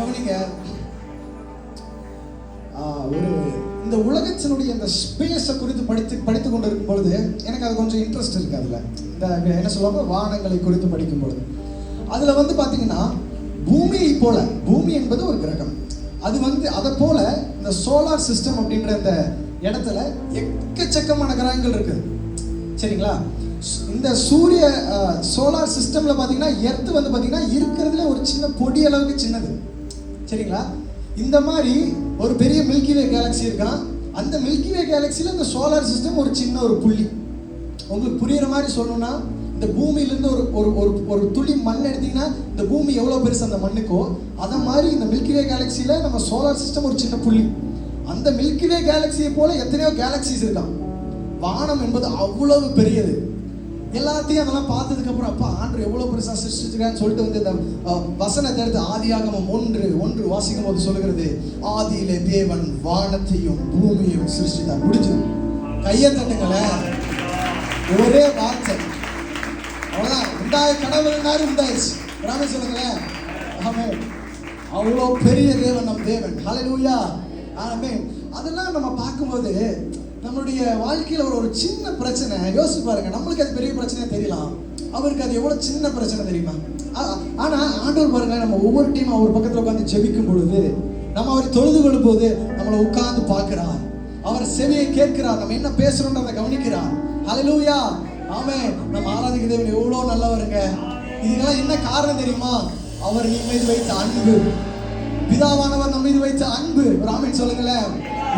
கவனிங்க, ஒரு இந்த உலகத்தினுடைய இந்த ஸ்பேஸை குறித்து படித்து கொண்டு இருக்கும் பொழுது எனக்கு அது கொஞ்சம் இன்ட்ரெஸ்ட் இருக்கு. அதில் இந்த என்ன சொல்லுவாங்க, வானங்களை குறித்து படிக்கும் பொழுது அதில் வந்து பார்த்தீங்கன்னா பூமியை போல, பூமி என்பது ஒரு கிரகம், அது வந்து அதை போல இந்த சோலார் சிஸ்டம் அப்படின்ற இந்த இடத்துல எக்கச்சக்கமான கிரகங்கள் இருக்குது. சரிங்களா? இந்த சூரிய சோலார் சிஸ்டம்ல பார்த்தீங்கன்னா எர்த் வந்து பார்த்தீங்கன்னா இருக்கிறதுல ஒரு சின்ன பொடி அளவுக்கு சின்னது. சரிங்களா? இந்த மாதிரி ஒரு பெரிய மில்கிவே கேலக்ஸி இருக்கான். அந்த மில்கிவே கேலக்ஸியில் இந்த சோலார் சிஸ்டம் ஒரு சின்ன ஒரு புள்ளி. உங்களுக்கு புரியுற மாதிரி சொல்லணும்னா, இந்த பூமியிலேருந்து ஒரு ஒரு ஒரு துளி மண் எடுத்தீங்கன்னா இந்த பூமி எவ்வளோ பெருசு அந்த மண்ணுக்கோ, அதை மாதிரி இந்த மில்கிவே கேலக்ஸியில் நம்ம சோலார் சிஸ்டம் ஒரு சின்ன புள்ளி. அந்த மில்கிவே கேலக்ஸியை போல எத்தனையோ கேலக்சிஸ் இருக்கான். வானம் என்பது அவ்வளவு பெரியது. எல்லாத்தையும் அதெல்லாம் பார்த்ததுக்கு அப்புறம் அப்பா ஆண்டவர் எவ்வளவு பெருசா சிருஷ்டிச்சிருக்கான்னு சொல்லிட்டு வந்து இந்த வசனத்தை எடுத்து ஆதியாகமம் 1:1 வாசிக்கும் போது சொல்லுகிறது, ஆதியிலே தேவன் வானத்தையும் பூமியையும் சிருஷ்டித்தார். முடிஞ்சது. கையை தட்டுங்களேன். ஒரே வார்த்தை, அவ்வளவுதான். உண்டாய கடவுள்னாரு உண்டாயிடுச்சு. ராமே சொல்லுங்களேன். ஆமே, அவ்வளோ பெரிய தேவன் நம் தேவன். ஹல்லேலூயா. ஆமே. அதெல்லாம் நம்ம பார்க்கும்போது நம்மளுடைய வாழ்க்கையில் ஒரு சின்ன பிரச்சனை யோசிச்சு பாருங்க. நம்மளுக்கு அது பெரிய பிரச்சனையா தெரியலாம், அவருக்கு அது எவ்வளவு சின்ன பிரச்சனை தெரியுமா? ஆனா ஆண்டவர் பாருங்க, நம்ம ஒவ்வொரு டைம் அவர் பக்கத்துல உட்காந்து ஜெபிக்கும் பொழுது, நம்ம அவரை தொழுது கொள்ளும் போது நம்மளை உட்கார்ந்து பார்க்கிறார், அவர் செவியை கேட்கிறார், நம்ம என்ன பேசுறோம்ன்றதை கவனிக்கிறார். ஹல்லேலூயா. ஆமே. நம்ம ஆராதிக்க தேவன் எவ்வளவு நல்லவருங்க. இதுக்கெல்லாம் என்ன காரணம் தெரியுமா? அவர் நம்ம மீது வைத்த அன்பு. பிதாவானவர் நம்ம மீது வைத்த அன்பு. ஒரு ஆமென் சொல்லுங்களேன்.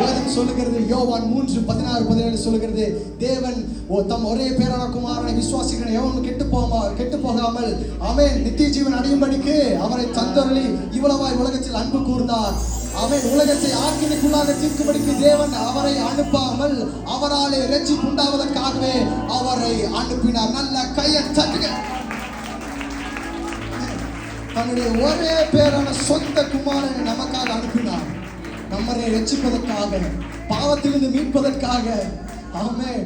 வேதம் சொல்லுகிறது, யோவான் 3:16-17 சொல்லுகிறது, தேவன் தம் ஒரே பேரான குமாரனை விசுவாசிக்கிற எவனும் கெட்டு போகாமல் ஆமென் நித்திய ஜீவன் அடையும்படிக்கு அவரை தந்தருளி இவ்வளவாய் உலகத்தில் அன்பு கூர்ந்தார். ஆமென். உலகத்தை ஆக்கினைக்குள்ளாக தீர்க்கும்படிக்கு தேவன் அவரை அனுப்பாமல் அவராலே இரட்சிப்பு உண்டாவதற்காகவே அவரை அனுப்பினார். நல்ல கையை தட்டுங்க. தன்னுடைய ஒரே பேரான சொந்த குமாரனை நமக்காக அனுப்பினார், நம்மை ரட்சிப்பதற்காக, பாவத்திலிருந்து மீட்பதற்காக. ஆமென்.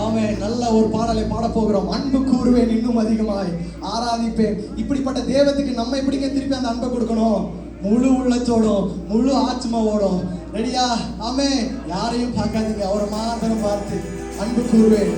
ஆமென். நல்ல ஒரு பாடலை பாட போகிறோம். அன்பு கூறுவேன் இன்னும் அதிகமாய் ஆராதிப்பேன். இப்படிப்பட்ட தேவத்துக்கு நம்ம எப்படிங்க திருப்பி அந்த அன்பை கொடுக்கணும்? முழு உள்ளத்தோடும் முழு ஆத்மாவோடும். ரெடியா? ஆமென். யாரையும் பார்க்காதீங்க, அவரை மாத்திரம் பார்த்து அன்பு கூறுவேன்.